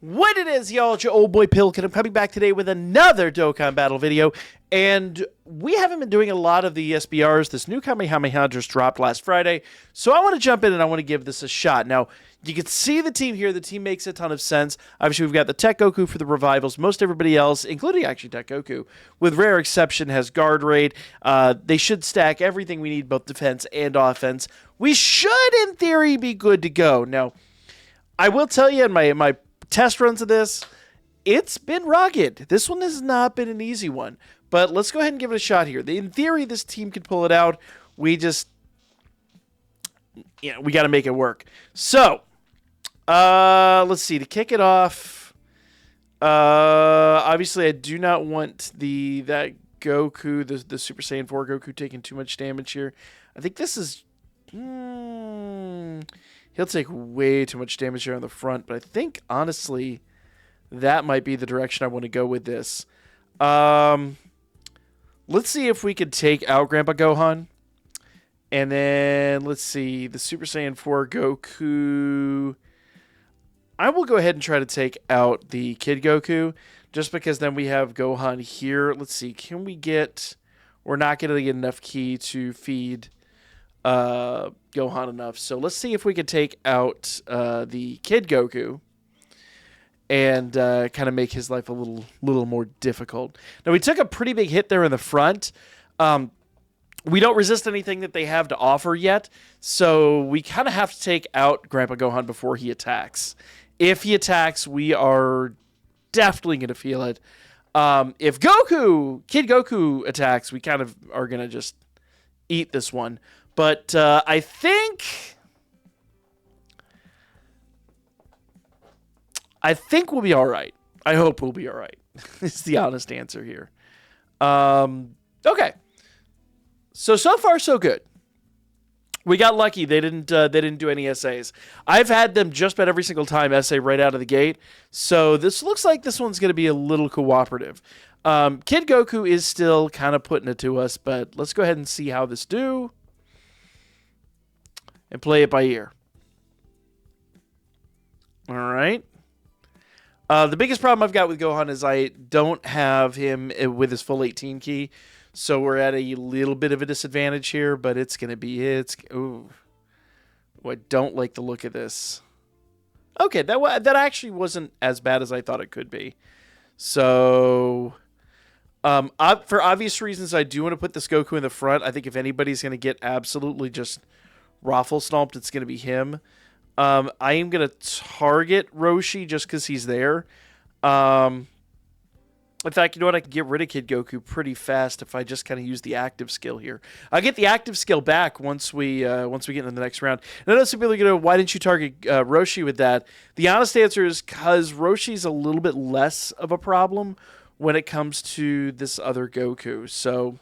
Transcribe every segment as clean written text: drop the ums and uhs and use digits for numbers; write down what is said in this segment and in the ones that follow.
What it is, y'all, it's your old boy Pilkin. I'm coming back today with another Dokkan battle video, and we haven't been doing a lot of the ESBRs. This new Kamehameha just dropped last Friday, so I want to jump in and I want to give this a shot. Now, you can see the team here. The team makes a ton of sense. Obviously, we've got the Tech Goku for the revivals. Most everybody else, including actually Tech Goku, with rare exception, has guard rate. They should stack everything we need, both defense and offense. We should, in theory, be good to go. Now, I will tell you in my test runs of this, it's been rugged. This one has not been an easy one, but let's go ahead and give it a shot here. In theory, this team could pull it out. We just, we got to make it work. So, let's see. To kick it off, obviously, I do not want that Goku, the Super Saiyan 4 Goku, taking too much damage here. I think this is... he'll take way too much damage here on the front, but I think, honestly, that might be the direction I want to go with this. Let's see if we could take out Grandpa Gohan. And then, let's see, the Super Saiyan 4 Goku. I will go ahead and try to take out the Kid Goku, just because then we have Gohan here. Let's see, can we get... We're not going to get enough ki to feed Gohan enough. So let's see if we could take out the Kid Goku and kind of make his life a little more difficult. Now, we took a pretty big hit there in the front. We don't resist anything that they have to offer yet, so we kind of have to take out Grandpa Gohan before he attacks. If he attacks, we are definitely going to feel it. If Kid Goku attacks, we kind of are going to just eat this one. But I think we'll be all right. I hope we'll be all right. It's the honest answer here. Okay. So far so good. We got lucky. They didn't do any essays. I've had them just about every single time essay right out of the gate. So this looks like this one's going to be a little cooperative. Kid Goku is still kind of putting it to us, but let's go ahead and see how this do. And play it by ear. All right. The biggest problem I've got with Gohan is I don't have him with his full 18 ki. So we're at a little bit of a disadvantage here, but it's going to be... Ooh. I don't like the look of this. Okay, that actually wasn't as bad as I thought it could be. So... for obvious reasons, I do want to put this Goku in the front. I think if anybody's going to get absolutely just... raffle stomped, it's going to be him. I am going to target Roshi just because he's there. In fact, you know what? I can get rid of Kid Goku pretty fast if I just kind of use the active skill here. I'll get the active skill back once we get into the next round. And I know some people are going to, why didn't you target Roshi with that? The honest answer is because Roshi's a little bit less of a problem when it comes to this other Goku. So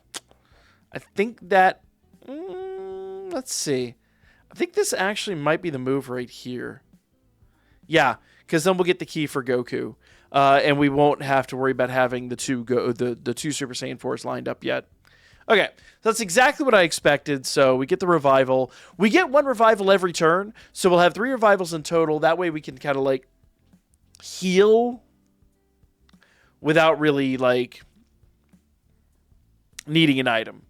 I think that... let's see. I think this actually might be the move right here. Yeah, because then we'll get the key for Goku. And we won't have to worry about having the two Super Saiyan 4s lined up yet. Okay, so that's exactly what I expected. So we get the revival. We get one revival every turn. So we'll have 3 revivals in total. That way we can kind of like heal without really like needing an item.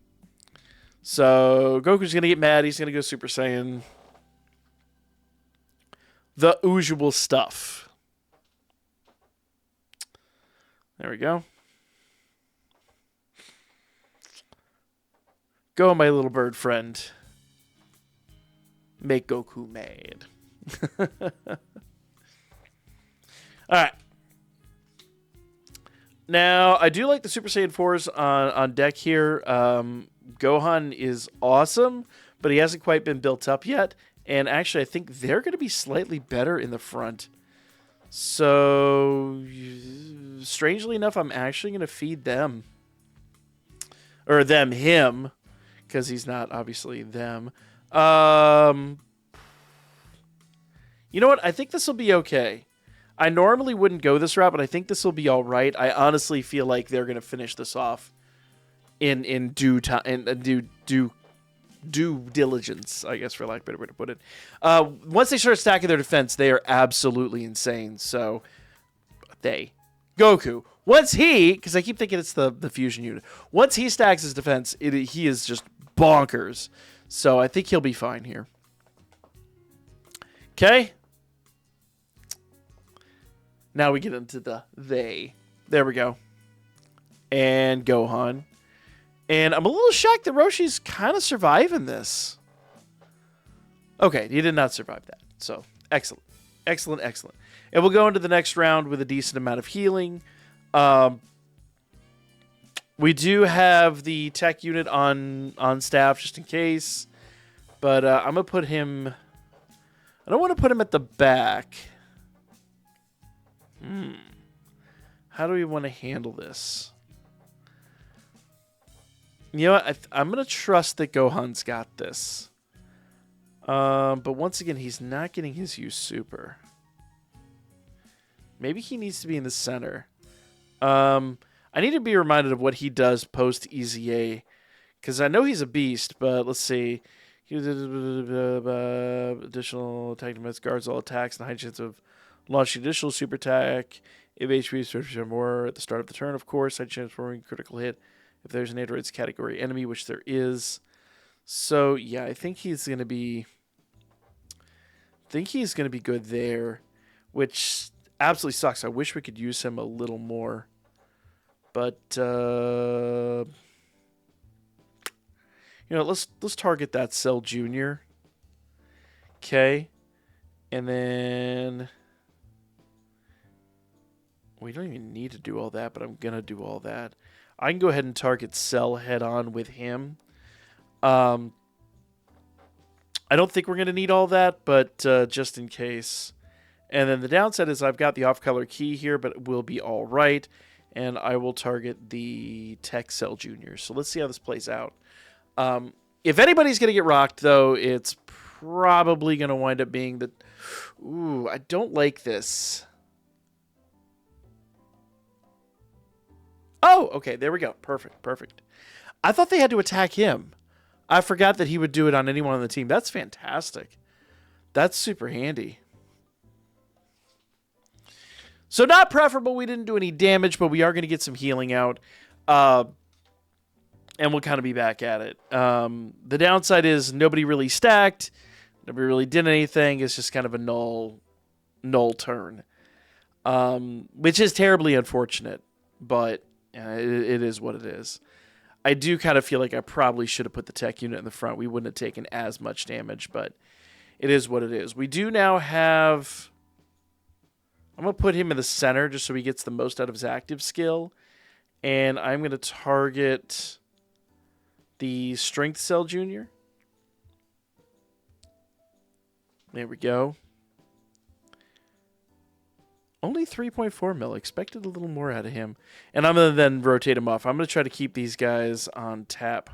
So Goku's going to get mad. He's going to go Super Saiyan. The usual stuff. There we go. Go, my little bird friend. Make Goku mad. All right. Now, I do like the Super Saiyan 4s on deck here. Gohan is awesome, but he hasn't quite been built up yet. And actually, I think they're going to be slightly better in the front. So, strangely enough, I'm actually going to feed them. Or him. Because he's not, obviously, them. You know what? I think this will be okay. I normally wouldn't go this route, but I think this will be all right. I honestly feel like they're going to finish this off in due time, and due diligence, I guess, for lack of a better way to put it. Once they start stacking their defense, they are absolutely insane. So Goku. Once he, because I keep thinking it's the fusion unit. Once he stacks his defense, he is just bonkers. So I think he'll be fine here. Okay. Now we get into the they. There we go. And Gohan. And I'm a little shocked that Roshi's kind of surviving this. Okay, he did not survive that. So, excellent. Excellent, excellent. And we'll go into the next round with a decent amount of healing. We do have the tech unit on staff just in case. But I'm going to put him... I don't want to put him at the back. How do we want to handle this? You know what? I'm going to trust that Gohan's got this. But once again, he's not getting his use super. Maybe he needs to be in the center. I need to be reminded of what he does post EZA. Because I know he's a beast, but let's see. Additional attack defense guards all attacks and high chance of launching additional super attack. If HP is 30% more at the start of the turn, of course. High chance for critical hit if there's an androids category enemy, which there is. So, yeah, I think he's going to be... good there, which absolutely sucks. I wish we could use him a little more. But, let's target that Cell Jr. Okay. And then... we don't even need to do all that, but I'm going to do all that. I can go ahead and target Cell head-on with him. I don't think we're going to need all that, but just in case. And then the downside is I've got the off-color key here, but it will be all right. And I will target the Tech Cell Jr. So let's see how this plays out. If anybody's going to get rocked, though, it's probably going to wind up being the... Ooh, I don't like this. Oh, okay, there we go. Perfect, perfect. I thought they had to attack him. I forgot that he would do it on anyone on the team. That's fantastic. That's super handy. So not preferable. We didn't do any damage, but we are going to get some healing out. And we'll kind of be back at it. The downside is nobody really stacked. Nobody really did anything. It's just kind of a null turn. Which is terribly unfortunate. But it is what it is. I do kind of feel like I probably should have put the tech unit in the front. We wouldn't have taken as much damage, but it is what it is. We do now have... I'm going to put him in the center just so he gets the most out of his active skill. And I'm going to target the Strength Cell Jr. There we go. Only 3.4 mil. Expected a little more out of him. And I'm going to then rotate him off. I'm going to try to keep these guys on tap.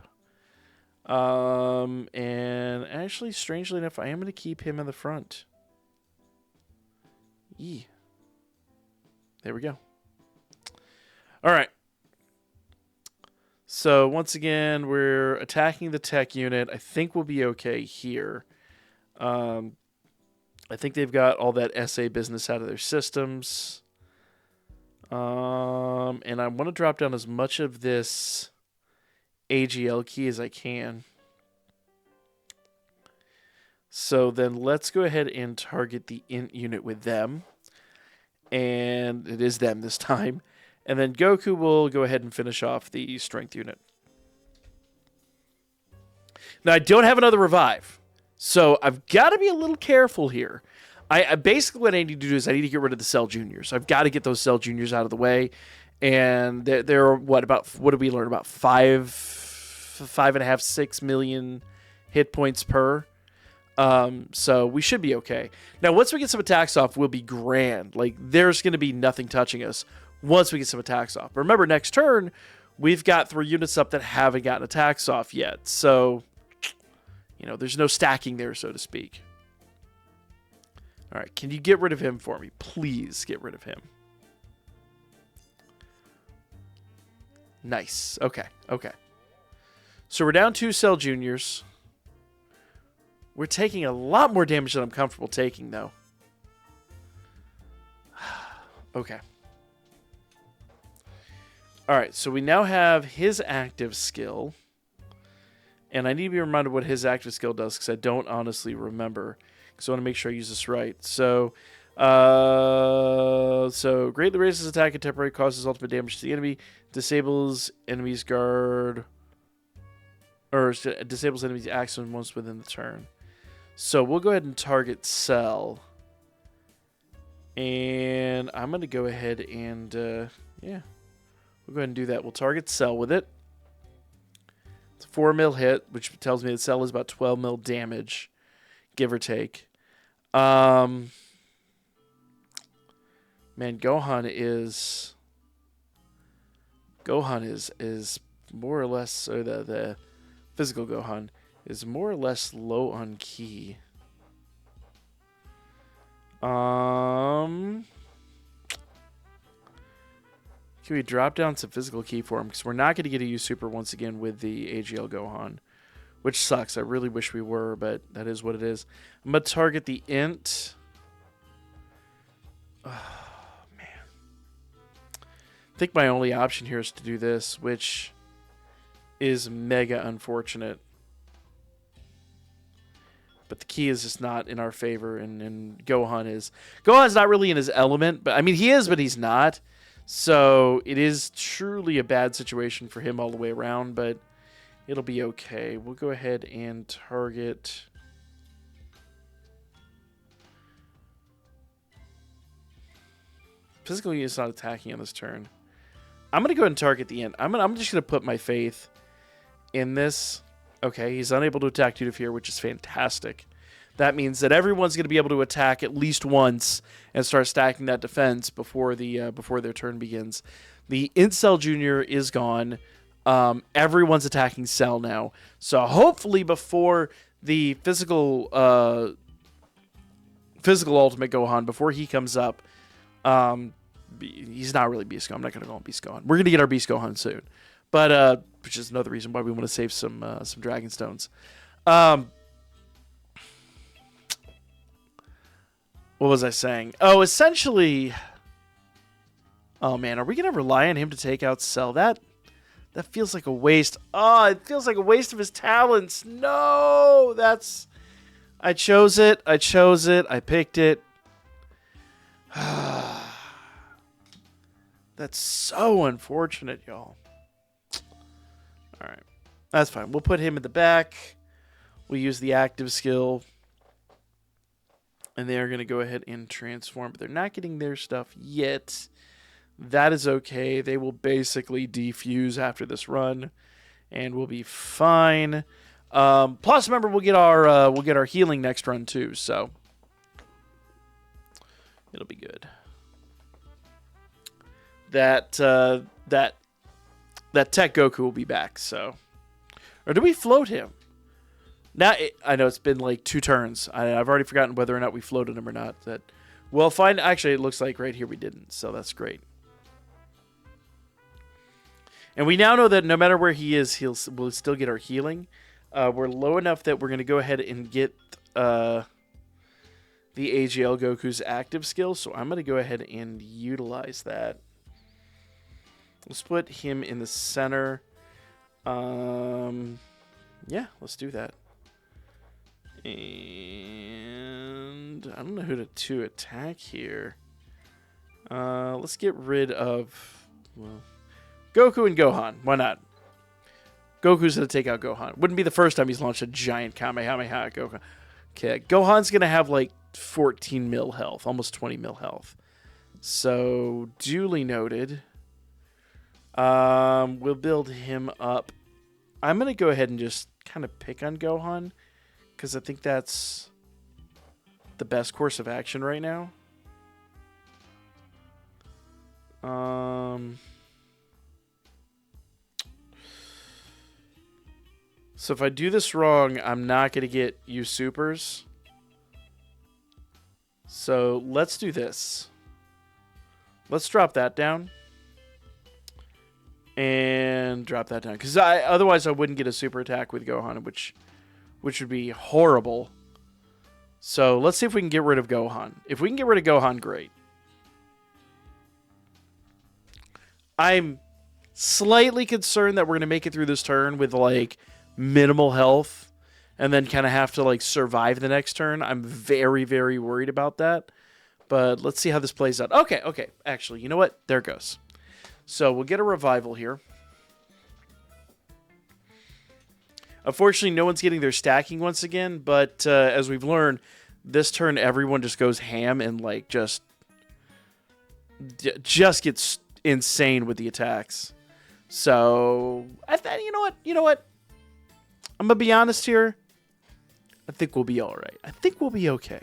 And actually, strangely enough, I am going to keep him in the front. Yee. There we go. All right. So once again, we're attacking the tech unit. I think we'll be okay here. I think they've got all that SA business out of their systems. And I want to drop down as much of this AGL key as I can. So then let's go ahead and target the int unit with them. And it is them this time. And then Goku will go ahead and finish off the strength unit. Now, I don't have another revive. So I've got to be a little careful here. I basically what I need to do is I need to get rid of the Cell Juniors. I've got to get those Cell Juniors out of the way. And they're what did we learn? About 5.5, 6 million hit points per. So we should be okay. Now, once we get some attacks off, we'll be grand. Like, there's going to be nothing touching us once we get some attacks off. But remember, next turn, we've got 3 units up that haven't gotten attacks off yet. So, there's no stacking there, so to speak. All right, can you get rid of him for me? Please get rid of him. Nice. Okay. So we're down 2 Cell Juniors. We're taking a lot more damage than I'm comfortable taking, though. Okay. All right, so we now have his active skill. And I need to be reminded what his active skill does because I don't honestly remember. Because I want to make sure I use this right. So greatly raises attack and temporary causes ultimate damage to the enemy. Disables enemy's guard. Or disables enemy's action once within the turn. So we'll go ahead and target Cell. And I'm going to go ahead and, yeah. We'll go ahead and do that. We'll target Cell with it. It's a 4 mil hit, which tells me that Cell is about 12 mil damage, give or take. Man, Gohan is more or less, or the physical Gohan is more or less low on ki. Can we drop down some physical ki for him? Because we're not going to get a U Super once again with the AGL Gohan, which sucks. I really wish we were, but that is what it is. I'm going to target the Int. Oh, man. I think my only option here is to do this, which is mega unfortunate. But the key is just not in our favor, and Gohan is. Gohan's not really in his element, but I mean, he is, but he's not. So it is truly a bad situation for him all the way around, but it'll be okay. We'll go ahead and target. Physical unit's not attacking on this turn. I'm going to go ahead and target the Int. I'm just going to put my faith in this. Okay, he's unable to attack due to fear, which is fantastic. That means that everyone's going to be able to attack at least once and start stacking that defense before their turn begins. The Incel Jr. is gone. Everyone's attacking Cell now. So hopefully before the physical ultimate Gohan, before he comes up, he's not really Beast Gohan. I'm not going to call him Beast Gohan. We're going to get our Beast Gohan soon. But which is another reason why we want to save some Dragon Stones. What was I saying? Oh, essentially. Oh man, are we gonna rely on him to take out Cell? That feels like a waste. Oh, it feels like a waste of his talents. No, that's. I chose it. I picked it. That's so unfortunate, y'all. All right, that's fine. We'll put him in the back. We'll use the active skill. And they are going to go ahead and transform, but they're not getting their stuff yet. That is okay. They will basically defuse after this run, and we'll be fine. Plus, remember, we'll get our healing next run too, so it'll be good. That Tech Goku will be back. So, or do we float him? Now, I know it's been like 2 turns. I've already forgotten whether or not we floated him or not. We'll find. Actually, it looks like right here we didn't, so that's great. And we now know that no matter where he is, we'll still get our healing. We're low enough that we're going to go ahead and get the AGL Goku's active skill, so I'm going to go ahead and utilize that. Let's put him in the center. Yeah, let's do that. And I don't know who to attack here. Let's get rid of, well, Goku and Gohan. Why not? Goku's going to take out Gohan. Wouldn't be the first time he's launched a giant Kamehameha at Gohan. Okay, Gohan's going to have like 14 mil health, almost 20 mil health. So, duly noted. We'll build him up. I'm going to go ahead and just kind of pick on Gohan, because I think that's the best course of action right now. So if I do this wrong, I'm not going to get you supers. So let's do this. Let's drop that down. And drop that down. Because otherwise I wouldn't get a super attack with Gohan, which would be horrible. So let's see if we can get rid of Gohan. If we can get rid of Gohan, great. I'm Slightly concerned that we're going to make it through this turn with, like, minimal health and then kind of have to, like, survive the next turn. I'm very, very worried about that. But let's see how this plays out. Okay, okay. Actually, you know what? There it goes. So we'll get a revival here. Unfortunately, no one's getting their stacking once again, but as we've learned, this turn everyone just goes ham and like just gets insane with the attacks. So you know what? I'm gonna be honest here. I think we'll be all right. I think we'll be okay.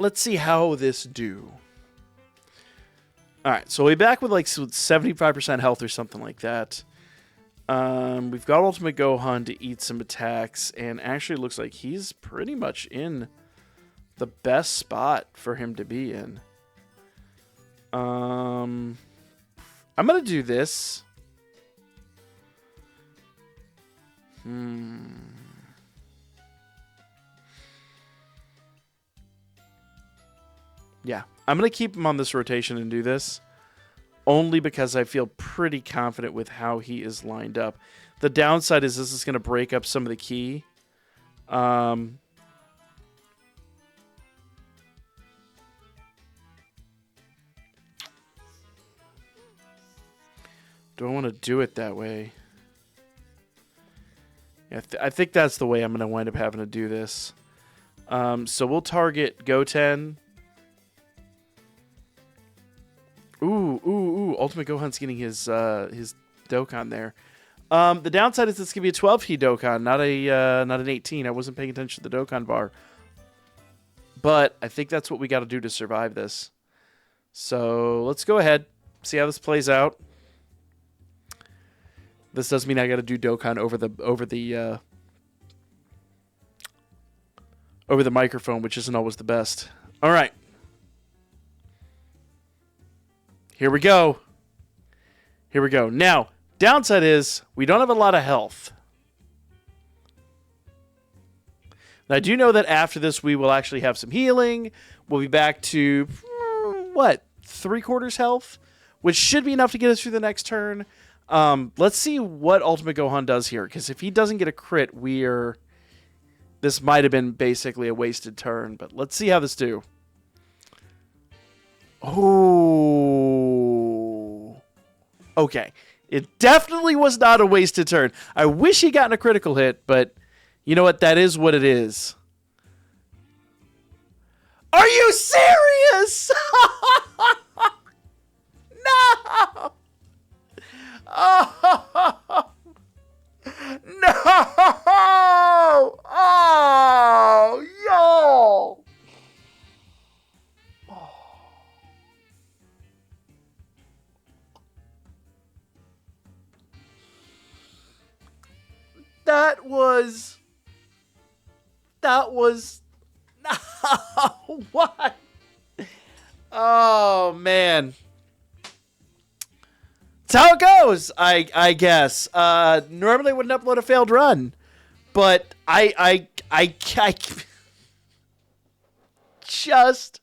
Let's see how this do. All right, so we'll be back with like 75% health or something like that. We've got Ultimate Gohan to eat some attacks, and actually looks like he's pretty much in the best spot for him to be in. I'm gonna do this. Yeah, I'm going to keep him on this rotation and do this. Only because I feel pretty confident with how he is lined up. The downside is this is going to break up some of the key. Do I want to do it that way? Yeah, I think that's the way I'm going to wind up having to do this. So we'll target Goten. Ooh. Ultimate Gohan's getting his dokkan there. The downside is this could be a 12 key dokkan, not an 18. I wasn't paying attention to the dokkan bar. But I think that's what we got to do to survive this. So let's go ahead, see how this plays out. This does mean I got to do dokkan over the microphone, which isn't always the best. All right. Here we go. Here we go. Now, downside is we don't have a lot of health. Now, I do know that after this, we will actually have some healing. We'll be back to, what, 3/4 health? Which should be enough to get us through the next turn. Let's see what Ultimate Gohan does here. Because if he doesn't get a crit, this might have been basically a wasted turn. But let's see how this do. Oh. Okay. It definitely was not a wasted turn. I wish he gotten a critical hit, but you know what? That is what it is. Are you serious? No! Oh! No! Oh! Yo! That was no, what? Oh man, that's how it goes. I guess. Normally I wouldn't upload a failed run, but I just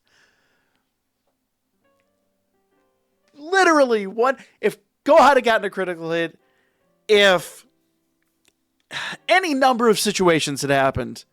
literally if Gohan had gotten a critical hit, if any number of situations had happened,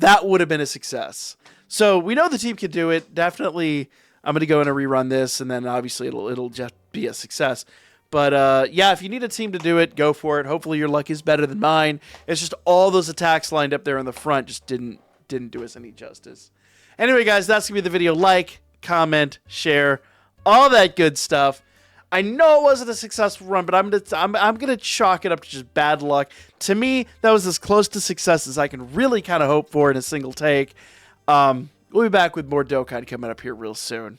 that would have been a success. So we know the team can do it. Definitely, I'm going to go in and rerun this, and then obviously it'll just be a success. But yeah, if you need a team to do it, go for it. Hopefully your luck is better than mine. It's just all those attacks lined up there in the front just didn't do us any justice. Anyway, guys, that's going to be the video. Like, comment, share, all that good stuff. I know it wasn't a successful run, but I'm gonna chalk it up to just bad luck. To me, that was as close to success as I can really kind of hope for in a single take. We'll be back with more dokkan coming up here real soon.